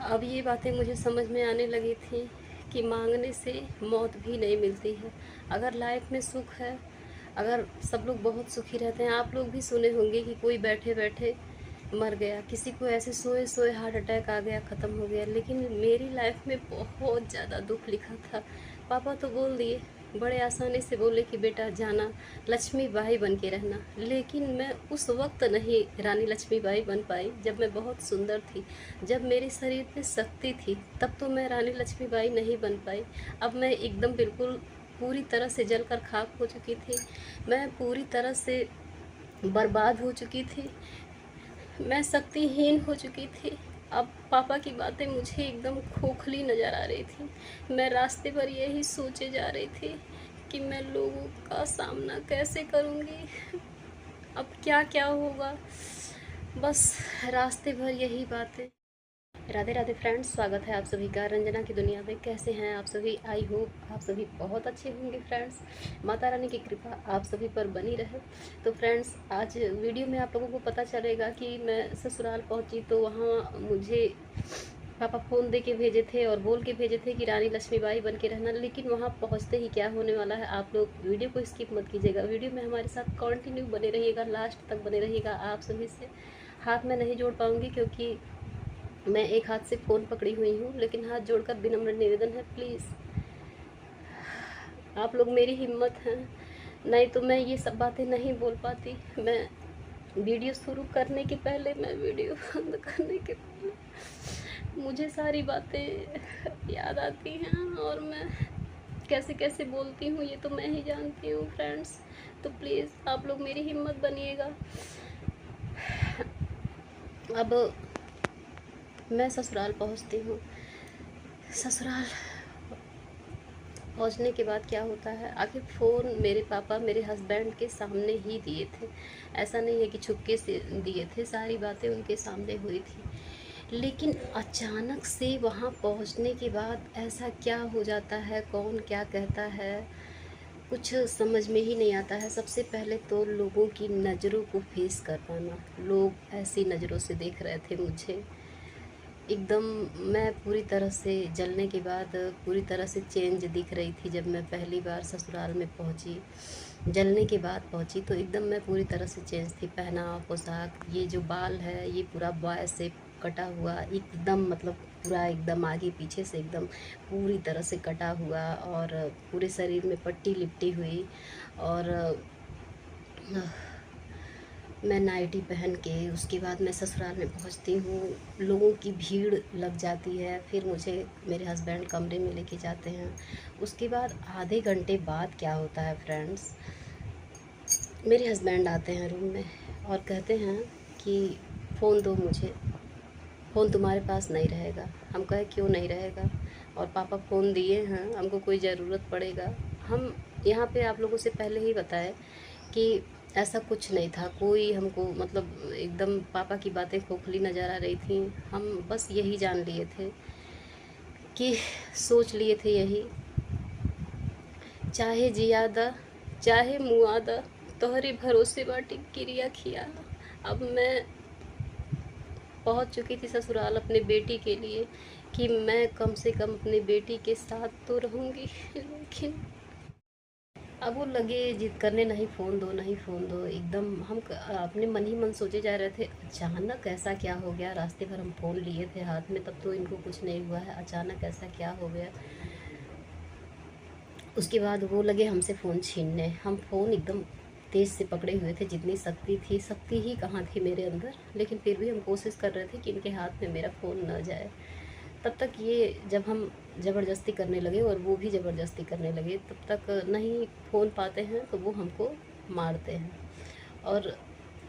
अब ये बातें मुझे समझ में आने लगी थी कि मांगने से मौत भी नहीं मिलती है। अगर लाइफ में सुख है, अगर सब लोग बहुत सुखी रहते हैं, आप लोग भी सुने होंगे कि कोई बैठे बैठे मर गया, किसी को ऐसे सोए सोए हार्ट अटैक आ गया, ख़त्म हो गया। लेकिन मेरी लाइफ में बहुत ज़्यादा दुख लिखा था। पापा तो बोल दिए, बड़े आसानी से बोले कि बेटा जाना, लक्ष्मीबाई बन के रहना। लेकिन मैं उस वक्त नहीं रानी लक्ष्मीबाई बन पाई जब मैं बहुत सुंदर थी, जब मेरे शरीर में शक्ति थी, तब तो मैं रानी लक्ष्मीबाई नहीं बन पाई। अब मैं एकदम बिल्कुल पूरी तरह से जलकर खाक हो चुकी थी। मैं पूरी तरह से बर्बाद हो चुकी थी। मैं शक्तिहीन हो चुकी थी। अब पापा की बातें मुझे एकदम खोखली नज़र आ रही थी। मैं रास्ते पर यही सोचे जा रही थी कि मैं लोगों का सामना कैसे करूँगी, अब क्या क्या होगा। बस रास्ते भर यही बातें। राधे राधे फ्रेंड्स, स्वागत है आप सभी का रंजना की दुनिया में। कैसे हैं आप सभी? आई होप आप सभी बहुत अच्छे होंगे फ्रेंड्स। माता रानी की कृपा आप सभी पर बनी रहे। तो फ्रेंड्स, आज वीडियो में आप लोगों को पता चलेगा कि मैं ससुराल पहुंची तो वहाँ मुझे पापा फ़ोन दे के भेजे थे और बोल के भेजे थे कि रानी लक्ष्मीबाई बन के रहना। लेकिन वहाँ पहुँचते ही क्या होने वाला है, आप लोग वीडियो को स्किप मत कीजिएगा। वीडियो में हमारे साथ कंटिन्यू बने रहिएगा, लास्ट तक बने रहिएगा। आप सभी से हाथ में नहीं जोड़ पाऊँगी क्योंकि मैं एक हाथ से फ़ोन पकड़ी हुई हूँ, लेकिन हाथ जोड़कर विनम्र निवेदन है, प्लीज़ आप लोग मेरी हिम्मत हैं। नहीं तो मैं ये सब बातें नहीं बोल पाती। मैं वीडियो शुरू करने के पहले, मैं वीडियो बंद करने के पहले मुझे सारी बातें याद आती हैं और मैं कैसे कैसे बोलती हूँ ये तो मैं ही जानती हूँ फ्रेंड्स। तो प्लीज़ आप लोग मेरी हिम्मत बनिएगा। अब मैं ससुराल पहुँचती हूँ। ससुराल पहुंचने के बाद क्या होता है, आखिर फ़ोन मेरे पापा मेरे हस्बैंड के सामने ही दिए थे। ऐसा नहीं है कि छुपके से दिए थे, सारी बातें उनके सामने हुई थी। लेकिन अचानक से वहाँ पहुँचने के बाद ऐसा क्या हो जाता है, कौन क्या कहता है, कुछ समझ में ही नहीं आता है। सबसे पहले तो लोगों की नज़रों को फेस कर पाना। लोग ऐसी नज़रों से देख रहे थे मुझे, एकदम मैं पूरी तरह से जलने के बाद पूरी तरह से चेंज दिख रही थी। जब मैं पहली बार ससुराल में पहुंची, जलने के बाद पहुंची, तो एकदम मैं पूरी तरह से चेंज थी। पहनावा, पोशाक, ये जो बाल है ये पूरा बॉय से कटा हुआ, एकदम मतलब पूरा एकदम आगे पीछे से एकदम पूरी तरह से कटा हुआ, और पूरे शरीर में पट्टी लिपटी हुई। और मैं नाइटी पहन के उसके बाद मैं ससुराल में पहुंचती हूँ। लोगों की भीड़ लग जाती है। फिर मुझे मेरे हस्बैंड कमरे में लेके जाते हैं। उसके बाद आधे घंटे बाद क्या होता है फ्रेंड्स, मेरे हस्बैंड आते हैं रूम में और कहते हैं कि फ़ोन दो मुझे, फ़ोन तुम्हारे पास नहीं रहेगा। हम कहे क्यों नहीं रहेगा, और पापा फ़ोन दिए हैं, हमको कोई ज़रूरत पड़ेगा। हम यहाँ पे आप लोगों से पहले ही बताए कि ऐसा कुछ नहीं था, कोई हमको मतलब एकदम पापा की बातें खोखली नज़र आ रही थी। हम बस यही जान लिए थे कि सोच लिए थे यही, चाहे जियादा चाहे मुआदा, तोहरे भरोसे बाटी क्रिया खिया। अब मैं पहुंच चुकी थी ससुराल अपने बेटी के लिए कि मैं कम से कम अपने बेटी के साथ तो रहूँगी। लेकिन अब वो लगे जिद करने, नहीं फ़ोन दो, नहीं फ़ोन दो। एकदम हम अपने मन ही मन सोचे जा रहे थे, अचानक ऐसा क्या हो गया। रास्ते भर हम फ़ोन लिए थे हाथ में, तब तो इनको कुछ नहीं हुआ है, अचानक ऐसा क्या हो गया। उसके बाद वो लगे हमसे फ़ोन छीनने। हम फ़ोन एकदम तेज़ से पकड़े हुए थे, जितनी शक्ति थी, शक्ति ही कहाँ थी मेरे अंदर, लेकिन फिर भी हम कोशिश कर रहे थे कि इनके हाथ में मेरा फ़ोन न जाए। तब तक ये जब हम ज़बरदस्ती करने लगे और वो भी ज़बरदस्ती करने लगे, तब तक नहीं फ़ोन पाते हैं तो वो हमको मारते हैं और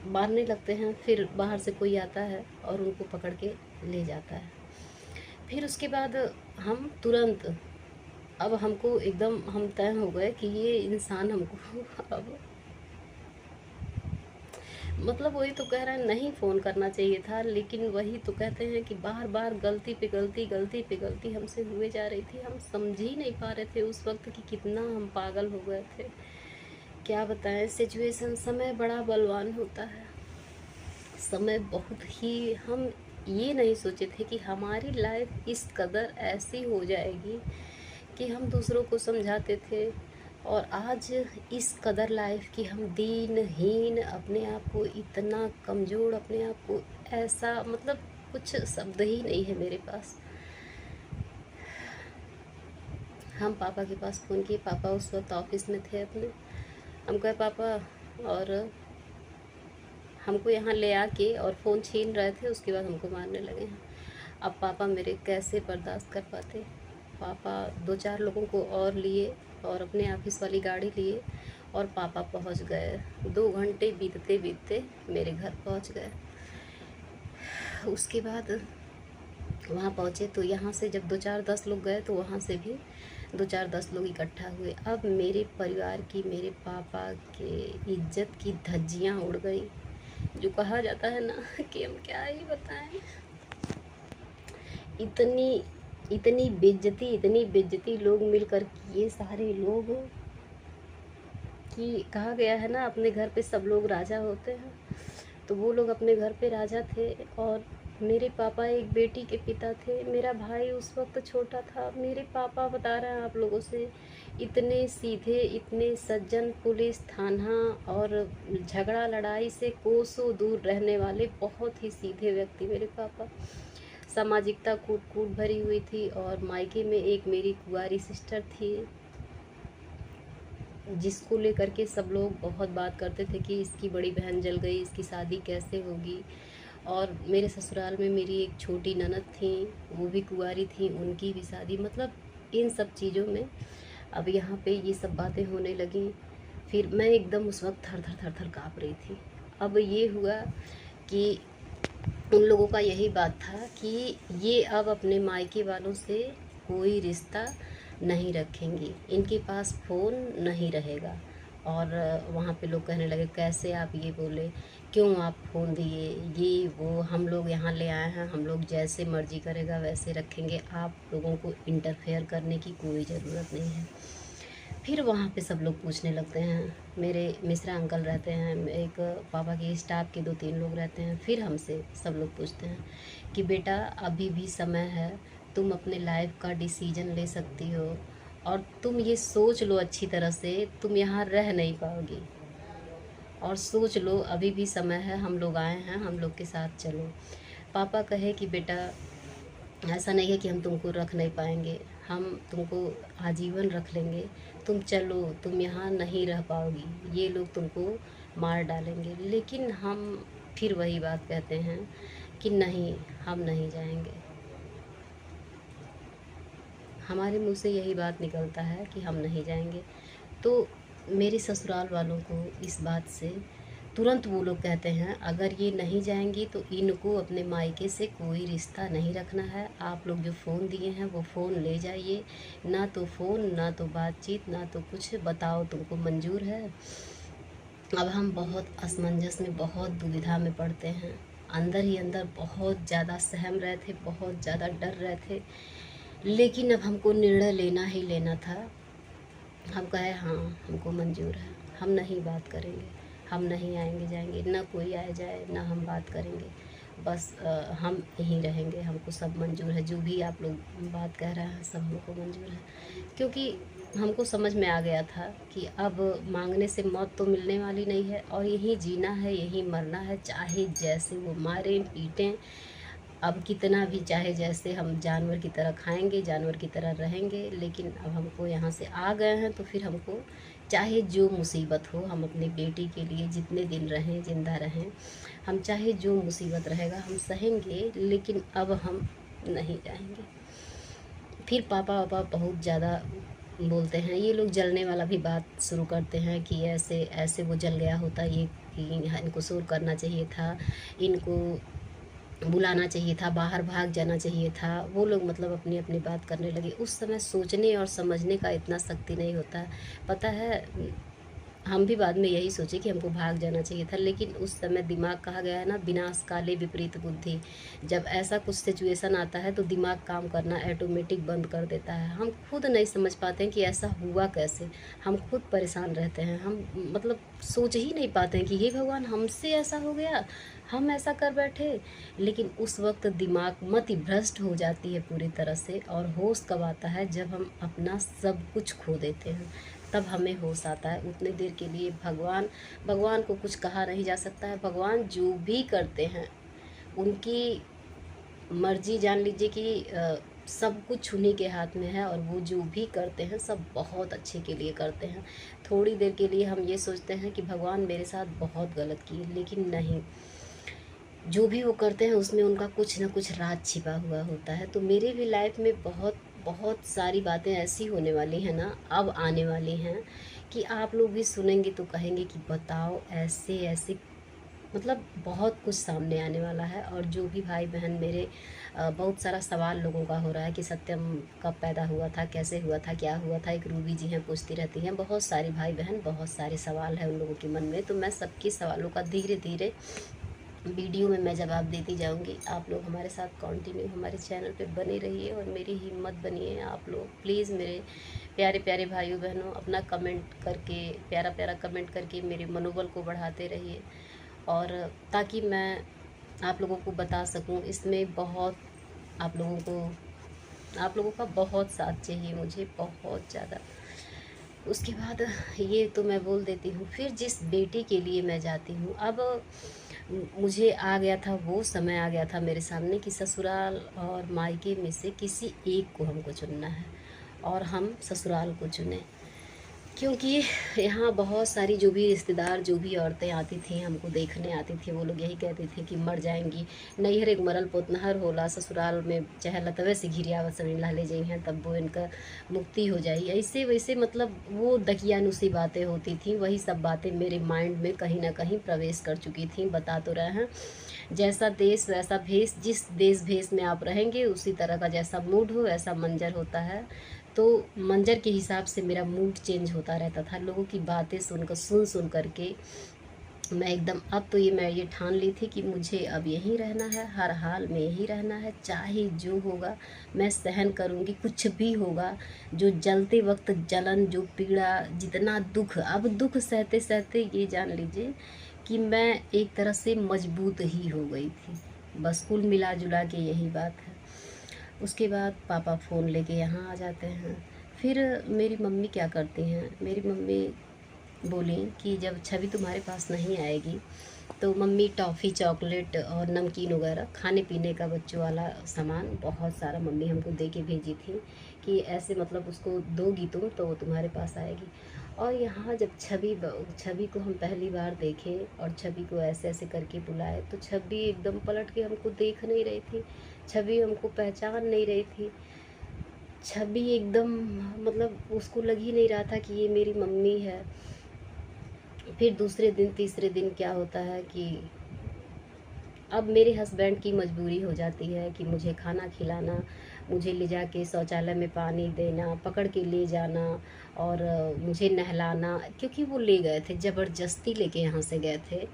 मारने लगते हैं। फिर बाहर से कोई आता है और उनको पकड़ के ले जाता है। फिर उसके बाद हम तुरंत, अब हमको एकदम हम तय हो गए कि ये इंसान हमको अब मतलब वही तो कह रहा है, नहीं फ़ोन करना चाहिए था। लेकिन वही तो कहते हैं कि बार बार गलती पे गलती, गलती पे गलती हमसे हुए जा रही थी। हम समझ ही नहीं पा रहे थे उस वक्त कि कितना हम पागल हो गए थे। क्या बताएं, सिचुएशन, समय बड़ा बलवान होता है। समय बहुत ही, हम ये नहीं सोचे थे कि हमारी लाइफ इस कदर ऐसी हो जाएगी कि हम दूसरों को समझाते थे, और आज इस कदर लाइफ की हम दीनहीन, अपने आप को इतना कमज़ोर, अपने आप को ऐसा, मतलब कुछ शब्द ही नहीं है मेरे पास। हम पापा के पास फ़ोन किए, पापा उस वक्त ऑफिस में थे अपने। हम कहे पापा, और हमको यहाँ ले आके और फ़ोन छीन रहे थे, उसके बाद हमको मारने लगे हैं। अब पापा मेरे कैसे बर्दाश्त कर पाते। पापा 2-4 लोगों को और लिए और अपने ऑफिस वाली गाड़ी लिए और पापा पहुँच गए। 2 घंटे बीतते बीतते मेरे घर पहुँच गए। उसके बाद वहाँ पहुँचे तो यहाँ से जब 2-4-10 लोग गए तो वहाँ से भी 2-4-10 लोग इकट्ठा हुए। अब मेरे परिवार की, मेरे पापा के इज्जत की धज्जियाँ उड़ गई। जो कहा जाता है ना कि हम क्या ही बताएं, इतनी बेइज्जती लोग मिलकर किए, सारे लोग, कि कहा गया है ना अपने घर पे सब लोग राजा होते हैं, तो वो लोग अपने घर पे राजा थे। और मेरे पापा एक बेटी के पिता थे, मेरा भाई उस वक्त छोटा था। मेरे पापा बता रहे हैं आप लोगों से, इतने सीधे, इतने सज्जन, पुलिस थाना और झगड़ा लड़ाई से कोसों दूर रहने वाले बहुत ही सीधे व्यक्ति मेरे पापा। सामाजिकता कूट कूट भरी हुई थी। और मायके में एक मेरी कुंवारी सिस्टर थी, जिसको लेकर के सब लोग बहुत बात करते थे कि इसकी बड़ी बहन जल गई, इसकी शादी कैसे होगी। और मेरे ससुराल में मेरी एक छोटी ननद थी, वो भी कुंवारी थी, उनकी भी शादी। मतलब इन सब चीज़ों में अब यहाँ पे ये सब बातें होने लगी। फिर मैं एकदम उस वक्त थर थर थर थर काँप रही थी। अब ये हुआ कि उन लोगों का यही बात था कि ये अब अपने मायके वालों से कोई रिश्ता नहीं रखेंगी, इनके पास फ़ोन नहीं रहेगा। और वहाँ पे लोग कहने लगे कैसे आप ये बोले, क्यों आप फ़ोन दिए, ये वो, हम लोग यहाँ ले आए हैं, हम लोग जैसे मर्जी करेगा वैसे रखेंगे, आप लोगों को इंटरफेयर करने की कोई ज़रूरत नहीं है। फिर वहाँ पे सब लोग पूछने लगते हैं, मेरे मिश्रा अंकल रहते हैं, एक पापा के स्टाफ के 2-3 लोग रहते हैं। फिर हमसे सब लोग पूछते हैं कि बेटा अभी भी समय है, तुम अपने लाइफ का डिसीजन ले सकती हो, और तुम ये सोच लो अच्छी तरह से, तुम यहाँ रह नहीं पाओगी, और सोच लो अभी भी समय है, हम लोग आए हैं, हम लोग के साथ चलो। पापा कहे कि बेटा ऐसा नहीं है कि हम तुमको रख नहीं पाएंगे, हम तुमको आजीवन रख लेंगे, तुम चलो, तुम यहाँ नहीं रह पाओगी, ये लोग तुमको मार डालेंगे। लेकिन हम फिर वही बात कहते हैं कि नहीं, हम नहीं जाएंगे। हमारे मुंह से यही बात निकलता है कि हम नहीं जाएंगे। तो मेरे ससुराल वालों को इस बात से तुरंत वो लोग कहते हैं अगर ये नहीं जाएंगी तो इनको अपने मायके से कोई रिश्ता नहीं रखना है। आप लोग जो फ़ोन दिए हैं वो फ़ोन ले जाइए, ना तो फ़ोन, ना तो बातचीत, ना तो कुछ, बताओ तुमको मंजूर है। अब हम बहुत असमंजस में, बहुत दुविधा में पड़ते हैं। अंदर ही अंदर बहुत ज़्यादा सहम रहे थे, बहुत ज़्यादा डर रहे थे, लेकिन अब हमको निर्णय लेना ही लेना था। हम कहे हाँ, हमको मंजूर है, हम नहीं बात करेंगे, हम नहीं आएंगे जाएंगे, ना कोई आए जाए, ना हम बात करेंगे, बस हम यहीं रहेंगे, हमको सब मंजूर है। जो भी आप लोग बात कह रहे हैं सब हमको मंजूर है। क्योंकि हमको समझ में आ गया था कि अब मांगने से मौत तो मिलने वाली नहीं है, और यहीं जीना है, यहीं मरना है, चाहे जैसे वो मारें पीटें। अब कितना भी चाहे जैसे हम जानवर की तरह खाएंगे, जानवर की तरह रहेंगे, लेकिन अब हमको यहाँ से आ गए हैं तो फिर हमको चाहे जो मुसीबत हो, हम अपनी बेटी के लिए जितने दिन रहें, ज़िंदा रहें, हम चाहे जो मुसीबत रहेगा हम सहेंगे, लेकिन अब हम नहीं जाएंगे। फिर पापा बहुत ज़्यादा बोलते हैं, ये लोग जलने वाला भी बात शुरू करते हैं कि ऐसे ऐसे वो जल गया होता, ये कि इनको शोर करना चाहिए था, इनको बुलाना चाहिए था, बाहर भाग जाना चाहिए था। वो लोग मतलब अपनी अपनी बात करने लगे। उस समय सोचने और समझने का इतना शक्ति नहीं होता। पता है हम भी बाद में यही सोचे कि हमको भाग जाना चाहिए था, लेकिन उस समय दिमाग, कहा गया है ना, विनाश काले विपरीत बुद्धि। जब ऐसा कुछ सिचुएशन आता है तो दिमाग काम करना ऑटोमेटिक बंद कर देता है। हम खुद नहीं समझ पाते हैं कि ऐसा हुआ कैसे। हम खुद परेशान रहते हैं, हम मतलब सोच ही नहीं पाते हैं कि हे भगवान, हमसे ऐसा हो गया, हम ऐसा कर बैठे। लेकिन उस वक्त दिमाग मति भ्रष्ट हो जाती है पूरी तरह से, और होश कब आता है, जब हम अपना सब कुछ खो देते हैं, तब हमें होश आता है। उतने देर के लिए भगवान को कुछ कहा नहीं जा सकता है। भगवान जो भी करते हैं उनकी मर्जी, जान लीजिए कि सब कुछ उन्हीं के हाथ में है, और वो जो भी करते हैं सब बहुत अच्छे के लिए करते हैं। थोड़ी देर के लिए हम ये सोचते हैं कि भगवान मेरे साथ बहुत गलत किए, लेकिन नहीं, जो भी वो करते हैं उसमें उनका कुछ ना कुछ राज छिपा हुआ होता है। तो मेरे भी लाइफ में बहुत बहुत सारी बातें ऐसी होने वाली हैं ना, अब आने वाली हैं, कि आप लोग भी सुनेंगे तो कहेंगे कि बताओ, ऐसे ऐसे मतलब बहुत कुछ सामने आने वाला है। और जो भी भाई बहन मेरे, बहुत सारा सवाल लोगों का हो रहा है कि सत्यम कब पैदा हुआ था, कैसे हुआ था, क्या हुआ था। एक रूबी जी हैं, पूछती रहती हैं, बहुत सारी भाई बहन, बहुत सारे सवाल हैं उन लोगों के मन में। तो मैं सबके सवालों का धीरे धीरे वीडियो में मैं जवाब देती जाऊंगी। आप लोग हमारे साथ कंटिन्यू हमारे चैनल पे बने रहिए और मेरी हिम्मत बनिए। आप लोग प्लीज़ मेरे प्यारे प्यारे भाइयों बहनों, अपना कमेंट करके, प्यारा प्यारा कमेंट करके मेरे मनोबल को बढ़ाते रहिए, और ताकि मैं आप लोगों को बता सकूं। इसमें बहुत आप लोगों का बहुत साथ चाहिए मुझे, बहुत ज़्यादा। उसके बाद ये तो मैं बोल देती हूँ, फिर जिस बेटी के लिए मैं जाती हूँ, अब मुझे आ गया था, वो समय आ गया था मेरे सामने कि ससुराल और मायके में से किसी एक को हमको चुनना है, और हम ससुराल को चुने। क्योंकि यहाँ बहुत सारी जो भी रिश्तेदार, जो भी औरतें आती थी, हमको देखने आती थी, वो लोग यही कहती थी कि मर जाएंगी, नैहर एक मरल पोतनहर होला, ससुराल में चाहे लतवे से घिरियावत समझ ले जाइ हैं, तब वो इनका मुक्ति हो जाई। ऐसे वैसे मतलब वो दकियानुसी बातें होती थी। वही सब बातें मेरे माइंड में कहीं ना कहीं प्रवेश कर चुकी थी। बता तो रहे हैं, जैसा देश वैसा भेष, जिस देश भेष में आप रहेंगे उसी तरह का जैसा मूड हो वैसा मंजर होता है। तो मंजर के हिसाब से मेरा मूड चेंज होता रहता था। लोगों की बातें सुन सुन करके मैं एकदम, अब तो मैं ये ठान ली थी कि मुझे अब यहीं रहना है, हर हाल में यहीं रहना है, चाहे जो होगा मैं सहन करूँगी, कुछ भी होगा। जो जलते वक्त जलन, जो पीड़ा, जितना दुख, अब दुख सहते सहते ये जान लीजिए कि मैं एक तरह से मजबूत ही हो गई थी। बस कुल मिला जुला के यही बात है। उसके बाद पापा फ़ोन लेके यहाँ आ जाते हैं। फिर मेरी मम्मी क्या करती हैं, मेरी मम्मी बोली कि जब छवि तुम्हारे पास नहीं आएगी तो मम्मी टॉफ़ी, चॉकलेट और नमकीन वगैरह, खाने पीने का बच्चों वाला सामान बहुत सारा मम्मी हमको दे के भेजी थी कि ऐसे मतलब उसको दोगी तुम तो वो तुम्हारे पास आएगी। और यहाँ जब छवि को हम पहली बार देखे और छवि को ऐसे ऐसे करके बुलाए, तो छवि एकदम पलट के हमको देख नहीं रही थी, छवि हमको पहचान नहीं रही थी। छवि एकदम मतलब उसको लग ही नहीं रहा था कि ये मेरी मम्मी है। फिर दूसरे दिन, तीसरे दिन क्या होता है कि अब मेरे हस्बैंड की मजबूरी हो जाती है कि मुझे खाना खिलाना, मुझे ले जाके शौचालय में पानी देना, पकड़ के ले जाना, और मुझे नहलाना, क्योंकि वो ले गए थे, ज़बरदस्ती लेके यहाँ से गए थे।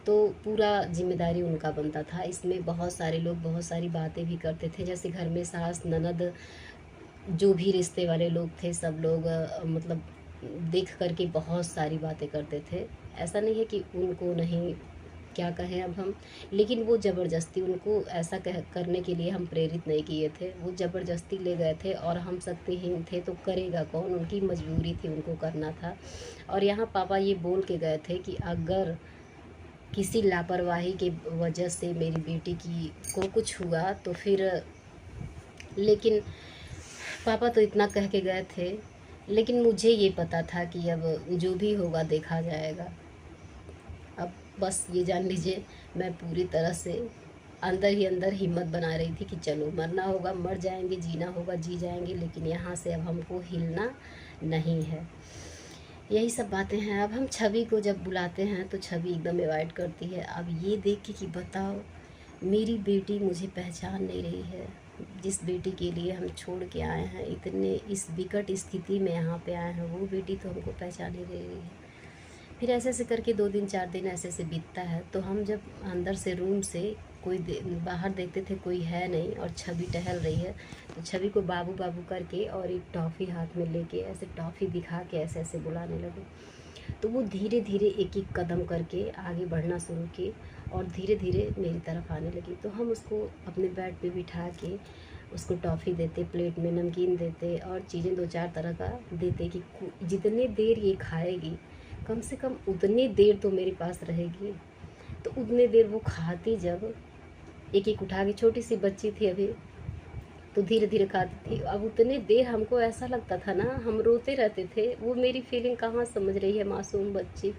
तो पूरा जिम्मेदारी उनका बनता था। इसमें बहुत सारे लोग बहुत सारी बातें भी करते थे, जैसे घर में सास, ननद, जो भी रिश्ते वाले लोग थे, सब लोग मतलब देख करके बहुत सारी बातें करते थे। ऐसा नहीं है कि उनको नहीं, क्या कहें अब हम, लेकिन वो ज़बरदस्ती, उनको ऐसा करने के लिए हम प्रेरित नहीं किए थे, वो ज़बरदस्ती ले गए थे। और हम शक्तिहीन थे तो करेगा कौन, उनकी मजबूरी थी, उनको करना था। और यहाँ पापा ये बोल के गए थे कि अगर किसी लापरवाही के वजह से मेरी बेटी की को कुछ हुआ तो फिर, लेकिन पापा तो इतना कह के गए थे, लेकिन मुझे ये पता था कि अब जो भी होगा देखा जाएगा। अब बस ये जान लीजिए, मैं पूरी तरह से अंदर ही अंदर हिम्मत बना रही थी कि चलो मरना होगा मर जाएंगे, जीना होगा जी जाएंगे, लेकिन यहाँ से अब हमको हिलना नहीं है। यही सब बातें हैं। अब हम छवि को जब बुलाते हैं तो छवि एकदम अवॉइड करती है। अब ये देख के कि बताओ, मेरी बेटी मुझे पहचान नहीं रही है, जिस बेटी के लिए हम छोड़ के आए हैं, इतने इस विकट स्थिति में यहाँ पे आए हैं, वो बेटी तो हमको पहचान ही नहीं रही है। फिर ऐसे ऐसे करके 2 दिन 4 दिन ऐसे ऐसे बीतता है। तो हम जब अंदर से रूम से बाहर देखते थे कोई है नहीं और छवि टहल रही है, तो छवि को बाबू बाबू करके और एक टॉफ़ी हाथ में लेके ऐसे टॉफ़ी दिखा के ऐसे ऐसे बुलाने लगे। तो वो धीरे धीरे एक एक कदम करके आगे बढ़ना शुरू की और धीरे धीरे मेरी तरफ आने लगी। तो हम उसको अपने बेड पे बिठा के उसको टॉफ़ी देते, प्लेट में नमकीन देते और चीज़ें 2-4 तरह का देते कि जितने देर ये खाएगी कम से कम उतनी देर तो मेरे पास रहेगी। तो उतनी देर वो खाती, जब एक एक उठा के, छोटी सी बच्ची थी अभी, तो धीरे धीरे खाती थी। अब उतने देर हमको ऐसा लगता था ना, हम रोते रहते थे। वो मेरी फीलिंग कहाँ समझ रही है मासूम बच्ची।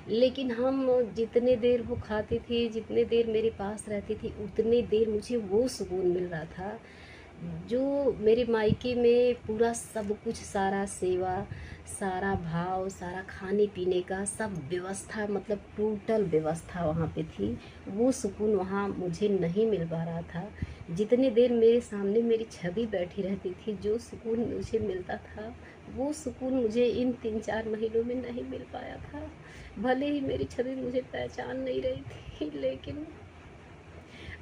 लेकिन हम जितने देर वो खाती थी, जितने देर मेरे पास रहती थी, उतने देर मुझे वो सुकून मिल रहा था जो मेरे मायके में पूरा सब कुछ, सारा सेवा, सारा भाव, सारा खाने पीने का सब व्यवस्था, मतलब टोटल व्यवस्था वहाँ पे थी। वो सुकून वहाँ मुझे नहीं मिल पा रहा था। जितनी देर मेरे सामने मेरी छवि बैठी रहती थी, जो सुकून मुझे मिलता था, वो सुकून मुझे इन 3-4 महीनों में नहीं मिल पाया था। भले ही मेरी छवि मुझे पहचान नहीं रही थी, लेकिन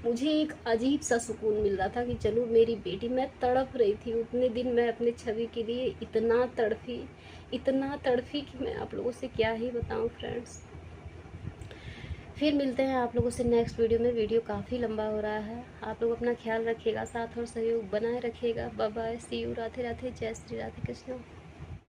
मुझे एक अजीब सा सुकून मिल रहा था कि चलो मेरी बेटी। मैं तड़प रही थी उतने दिन, मैं अपने छवि के लिए इतना तड़फी कि मैं आप लोगों से क्या ही बताऊं फ्रेंड्स। फिर मिलते हैं आप लोगों से नेक्स्ट वीडियो में। वीडियो काफ़ी लंबा हो रहा है। आप लोग अपना ख्याल रखिएगा, साथ और सहयोग बनाए रखिएगा। Bye bye, see you, Radhe Radhe, जय श्री राधे कृष्ण।